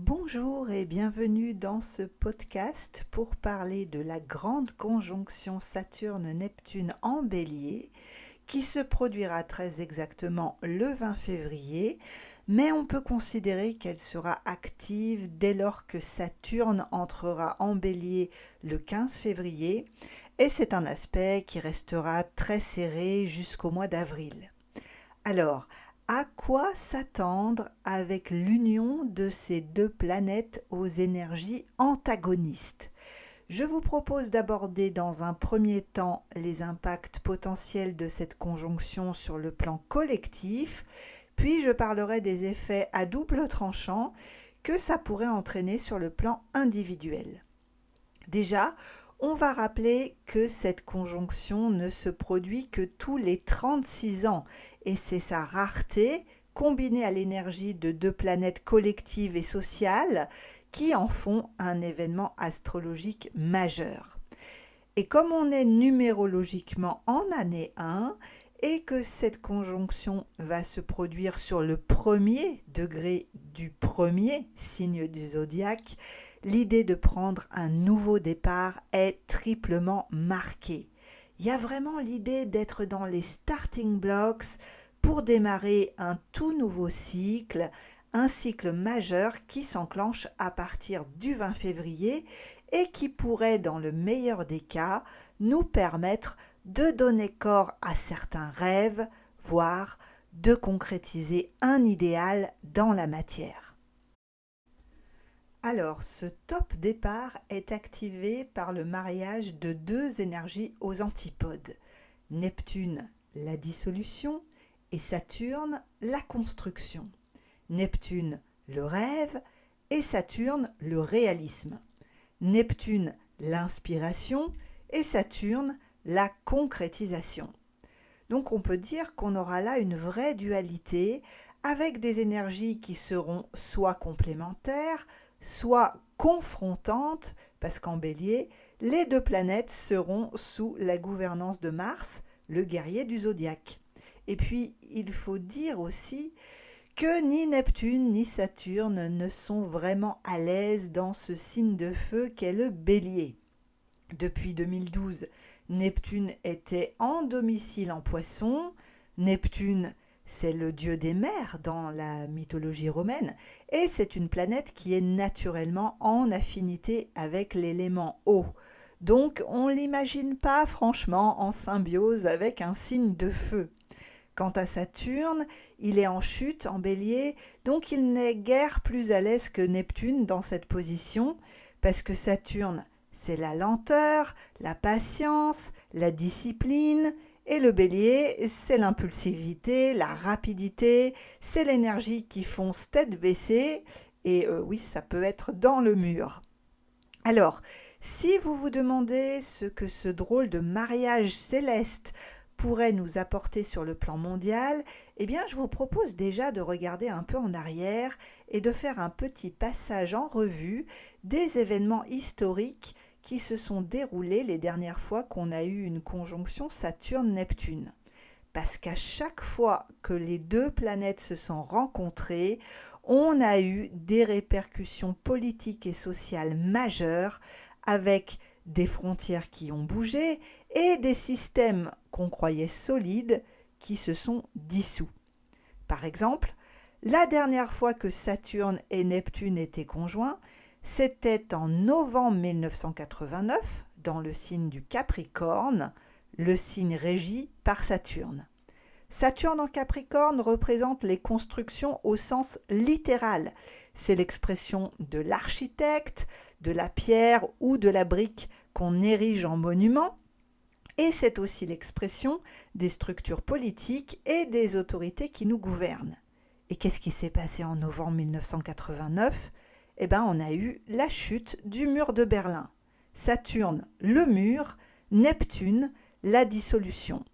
Bonjour et bienvenue dans ce podcast pour parler de la grande conjonction Saturne-Neptune en Bélier qui se produira très exactement le 20 février, mais on peut considérer qu'elle sera active dès lors que Saturne entrera en Bélier le 15 février et c'est un aspect qui restera très serré jusqu'au mois d'avril. Alors, à quoi s'attendre avec l'union de ces deux planètes aux énergies antagonistes ? Je vous propose d'aborder dans un premier temps les impacts potentiels de cette conjonction sur le plan collectif, puis je parlerai des effets à double tranchant que ça pourrait entraîner sur le plan individuel. Déjà, on va rappeler que cette conjonction ne se produit que tous les 36 ans et c'est sa rareté combinée à l'énergie de deux planètes collectives et sociales qui en font un événement astrologique majeur. Et comme on est numérologiquement en année 1 et que cette conjonction va se produire sur le premier degré du premier signe du zodiaque, l'idée de prendre un nouveau départ est triplement marquée. Il y a vraiment l'idée d'être dans les starting blocks pour démarrer un tout nouveau cycle, un cycle majeur qui s'enclenche à partir du 20 février et qui pourrait, dans le meilleur des cas, nous permettre de donner corps à certains rêves, voire de concrétiser un idéal dans la matière. Alors, ce top départ est activé par le mariage de deux énergies aux antipodes. Neptune, la dissolution, et Saturne, la construction. Neptune, le rêve, et Saturne, le réalisme. Neptune, l'inspiration, et Saturne, la concrétisation. Donc on peut dire qu'on aura là une vraie dualité avec des énergies qui seront soit complémentaires, soit confrontantes, parce qu'en Bélier, les deux planètes seront sous la gouvernance de Mars, le guerrier du zodiaque. Et puis, il faut dire aussi que ni Neptune ni Saturne ne sont vraiment à l'aise dans ce signe de feu qu'est le Bélier. Depuis 2012, Neptune était en domicile en Poisson. Neptune, c'est le dieu des mers dans la mythologie romaine et c'est une planète qui est naturellement en affinité avec l'élément eau. Donc on ne l'imagine pas franchement en symbiose avec un signe de feu. Quant à Saturne, il est en chute, en Bélier, donc il n'est guère plus à l'aise que Neptune dans cette position, parce que Saturne, c'est la lenteur, la patience, la discipline, et le Bélier, c'est l'impulsivité, la rapidité, c'est l'énergie qui fonce tête baissée, et oui, ça peut être dans le mur. Alors, si vous vous demandez ce que ce drôle de mariage céleste pourrait nous apporter sur le plan mondial, eh bien je vous propose déjà de regarder un peu en arrière et de faire un petit passage en revue des événements historiques qui se sont déroulés les dernières fois qu'on a eu une conjonction Saturne-Neptune. Parce qu'à chaque fois que les deux planètes se sont rencontrées, on a eu des répercussions politiques et sociales majeures avec des frontières qui ont bougé et des systèmes qu'on croyait solides qui se sont dissous. Par exemple, la dernière fois que Saturne et Neptune étaient conjoints, c'était en novembre 1989, dans le signe du Capricorne, le signe régi par Saturne. Saturne en Capricorne représente les constructions au sens littéral. C'est l'expression de l'architecte, de la pierre ou de la brique qu'on érige en monument. Et c'est aussi l'expression des structures politiques et des autorités qui nous gouvernent. Et qu'est-ce qui s'est passé en novembre 1989 ? Eh bien, on a eu la chute du mur de Berlin. Saturne, le mur, Neptune, la dissolution.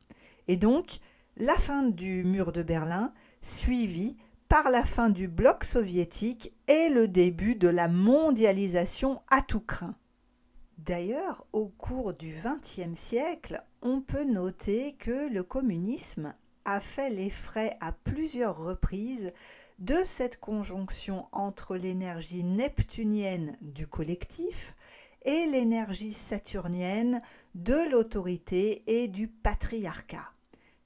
Et donc, la fin du mur de Berlin, suivie par la fin du bloc soviétique et le début de la mondialisation à tout crin. D'ailleurs, au cours du XXe siècle, on peut noter que le communisme a fait les frais à plusieurs reprises de cette conjonction entre l'énergie neptunienne du collectif et l'énergie saturnienne de l'autorité et du patriarcat.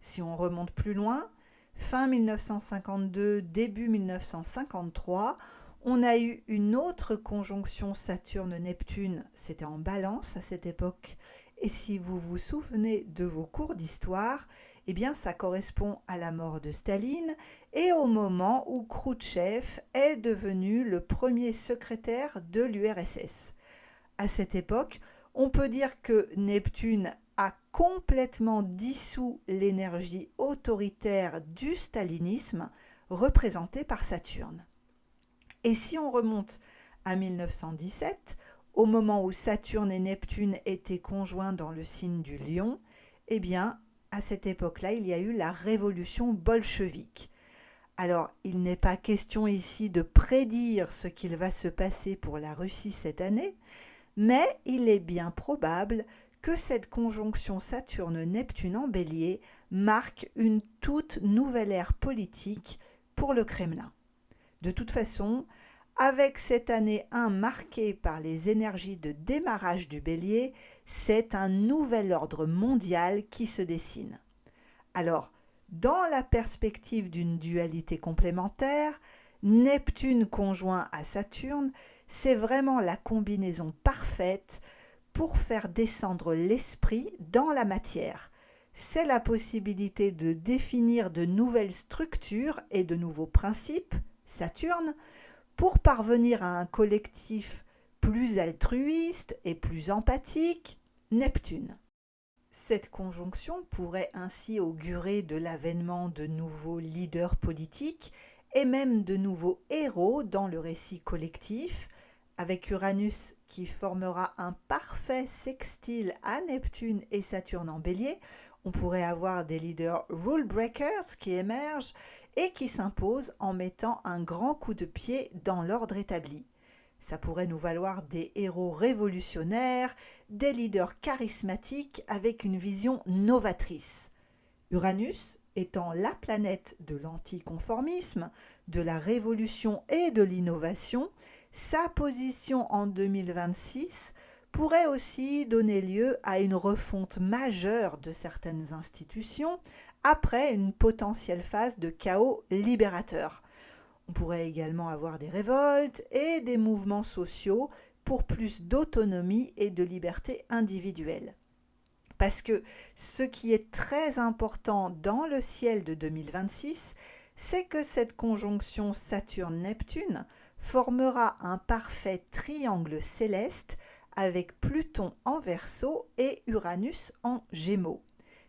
Si on remonte plus loin, fin 1952, début 1953, on a eu une autre conjonction Saturne-Neptune, c'était en Balance à cette époque, et si vous vous souvenez de vos cours d'histoire, eh bien ça correspond à la mort de Staline et au moment où Khrouchtchev est devenu le premier secrétaire de l'URSS. À cette époque, on peut dire que Neptune a complètement dissous l'énergie autoritaire du stalinisme représentée par Saturne. Et si on remonte à 1917, au moment où Saturne et Neptune étaient conjoints dans le signe du Lion, eh bien, à cette époque-là, il y a eu la révolution bolchevique. Alors, il n'est pas question ici de prédire ce qu'il va se passer pour la Russie cette année, mais il est bien probable que cette conjonction Saturne-Neptune en Bélier marque une toute nouvelle ère politique pour le Kremlin. De toute façon, avec cette année 1 marquée par les énergies de démarrage du Bélier, c'est un nouvel ordre mondial qui se dessine. Alors, dans la perspective d'une dualité complémentaire, Neptune conjoint à Saturne, c'est vraiment la combinaison parfaite pour faire descendre l'esprit dans la matière. C'est la possibilité de définir de nouvelles structures et de nouveaux principes, Saturne, pour parvenir à un collectif plus altruiste et plus empathique, Neptune. Cette conjonction pourrait ainsi augurer de l'avènement de nouveaux leaders politiques et même de nouveaux héros dans le récit collectif, avec Uranus qui formera un parfait sextile à Neptune et Saturne en Bélier. On pourrait avoir des leaders rule breakers qui émergent et qui s'imposent en mettant un grand coup de pied dans l'ordre établi. Ça pourrait nous valoir des héros révolutionnaires, des leaders charismatiques avec une vision novatrice. Uranus étant la planète de l'anticonformisme, de la révolution et de l'innovation, sa position en 2026 pourrait aussi donner lieu à une refonte majeure de certaines institutions après une potentielle phase de chaos libérateur. On pourrait également avoir des révoltes et des mouvements sociaux pour plus d'autonomie et de liberté individuelle. Parce que ce qui est très important dans le ciel de 2026, c'est que cette conjonction Saturne-Neptune formera un parfait triangle céleste avec Pluton en Verseau et Uranus en Gémeaux.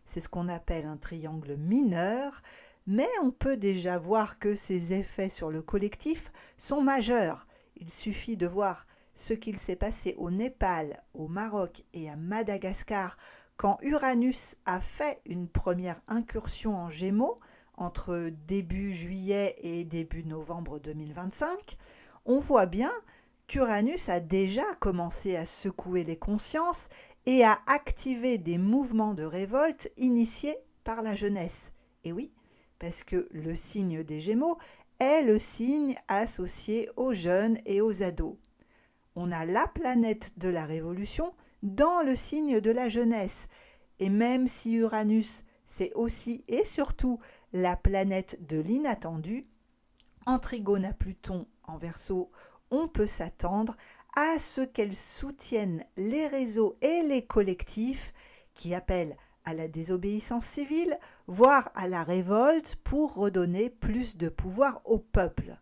C'est ce qu'on appelle un triangle mineur, mais on peut déjà voir que ces effets sur le collectif sont majeurs. Il suffit de voir ce qu'il s'est passé au Népal, au Maroc et à Madagascar quand Uranus a fait une première incursion en Gémeaux entre début juillet et début novembre 2025. On voit bien qu'Uranus a déjà commencé à secouer les consciences et à activer des mouvements de révolte initiés par la jeunesse. Et oui, parce que le signe des Gémeaux est le signe associé aux jeunes et aux ados. On a la planète de la révolution dans le signe de la jeunesse. Et même si Uranus, c'est aussi et surtout la planète de l'inattendu, en trigone à Pluton en Verseau, on peut s'attendre à ce qu'elle soutienne les réseaux et les collectifs qui appellent à la désobéissance civile, voire à la révolte pour redonner plus de pouvoir au peuple.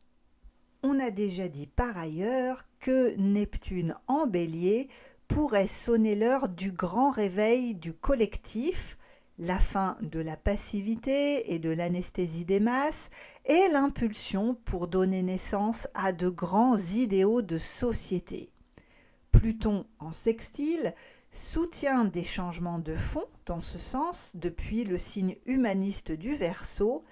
On a déjà dit par ailleurs que Neptune en Bélier pourrait sonner l'heure du grand réveil du collectif, la fin de la passivité et de l'anesthésie des masses et l'impulsion pour donner naissance à de grands idéaux de société. Pluton en sextile soutient des changements de fond dans ce sens depuis le signe humaniste du Verseau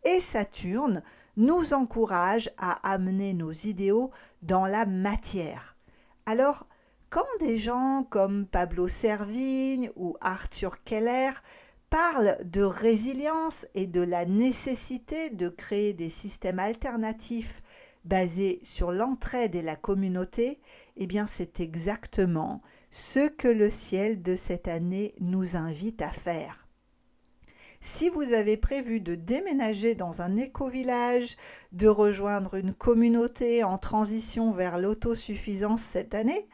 et Saturne nous encourage à amener nos idéaux dans la matière. Alors, quand des gens comme Pablo Servigne ou Arthur Keller parle de résilience et de la nécessité de créer des systèmes alternatifs basés sur l'entraide et la communauté, eh bien c'est exactement ce que le ciel de cette année nous invite à faire. Si vous avez prévu de déménager dans un éco-village, de rejoindre une communauté en transition vers l'autosuffisance cette année,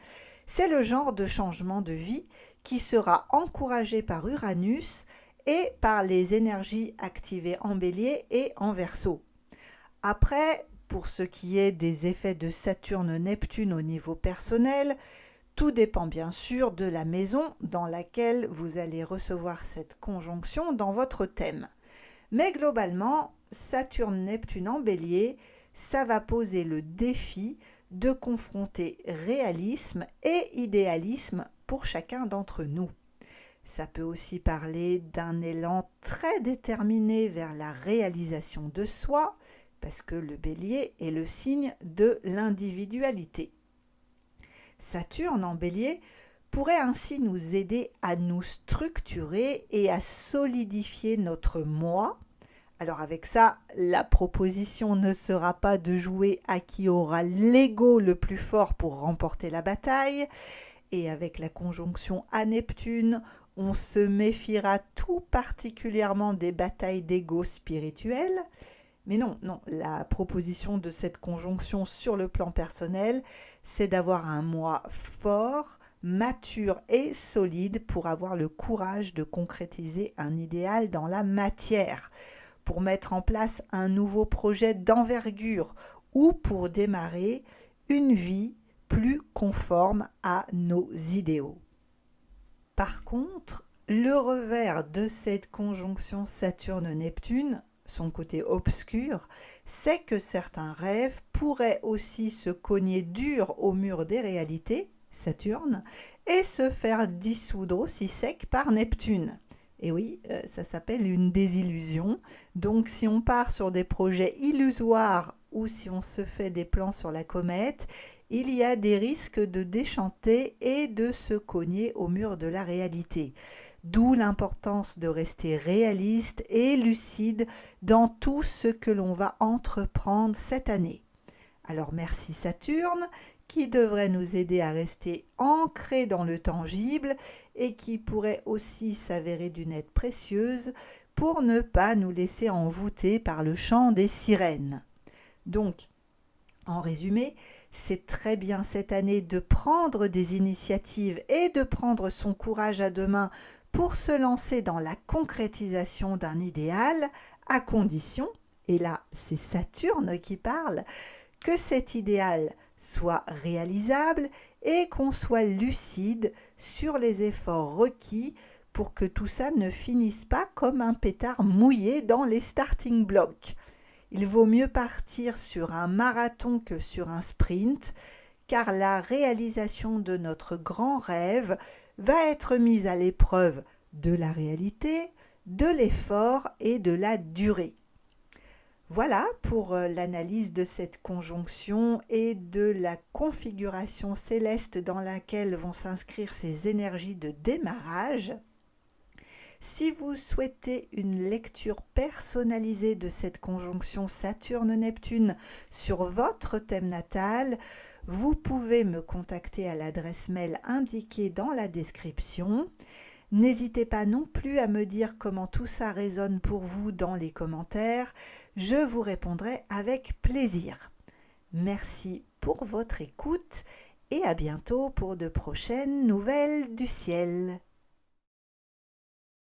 c'est le genre de changement de vie qui sera encouragé par Uranus et par les énergies activées en Bélier et en Verseau. Après, pour ce qui est des effets de Saturne-Neptune au niveau personnel, tout dépend bien sûr de la maison dans laquelle vous allez recevoir cette conjonction dans votre thème. Mais globalement, Saturne-Neptune en Bélier, ça va poser le défi de confronter réalisme et idéalisme pour chacun d'entre nous. Ça peut aussi parler d'un élan très déterminé vers la réalisation de soi, parce que le Bélier est le signe de l'individualité. Saturne en Bélier pourrait ainsi nous aider à nous structurer et à solidifier notre moi. Alors avec ça, la proposition ne sera pas de jouer à qui aura l'ego le plus fort pour remporter la bataille. Et avec la conjonction à Neptune, on se méfiera tout particulièrement des batailles d'ego spirituel. Mais non, la proposition de cette conjonction sur le plan personnel, c'est d'avoir un moi fort, mature et solide pour avoir le courage de concrétiser un idéal dans la matière, pour mettre en place un nouveau projet d'envergure ou pour démarrer une vie plus conforme à nos idéaux. Par contre, le revers de cette conjonction Saturne-Neptune, son côté obscur, c'est que certains rêves pourraient aussi se cogner dur au mur des réalités, Saturne, et se faire dissoudre aussi sec par Neptune. Et oui, ça s'appelle une désillusion. Donc si on part sur des projets illusoires ou si on se fait des plans sur la comète, il y a des risques de déchanter et de se cogner au mur de la réalité. D'où l'importance de rester réaliste et lucide dans tout ce que l'on va entreprendre cette année. Alors merci Saturne, qui devrait nous aider à rester ancrés dans le tangible et qui pourrait aussi s'avérer d'une aide précieuse pour ne pas nous laisser envoûter par le chant des sirènes. Donc, en résumé, c'est très bien cette année de prendre des initiatives et de prendre son courage à deux mains pour se lancer dans la concrétisation d'un idéal, à condition, et là c'est Saturne qui parle, que cet idéal soit réalisable et qu'on soit lucide sur les efforts requis pour que tout ça ne finisse pas comme un pétard mouillé dans les starting blocks. Il vaut mieux partir sur un marathon que sur un sprint, car la réalisation de notre grand rêve va être mise à l'épreuve de la réalité, de l'effort et de la durée. Voilà pour l'analyse de cette conjonction et de la configuration céleste dans laquelle vont s'inscrire ces énergies de démarrage. Si vous souhaitez une lecture personnalisée de cette conjonction Saturne-Neptune sur votre thème natal, vous pouvez me contacter à l'adresse mail indiquée dans la description. N'hésitez pas non plus à me dire comment tout ça résonne pour vous dans les commentaires. Je vous répondrai avec plaisir. Merci pour votre écoute et à bientôt pour de prochaines nouvelles du ciel.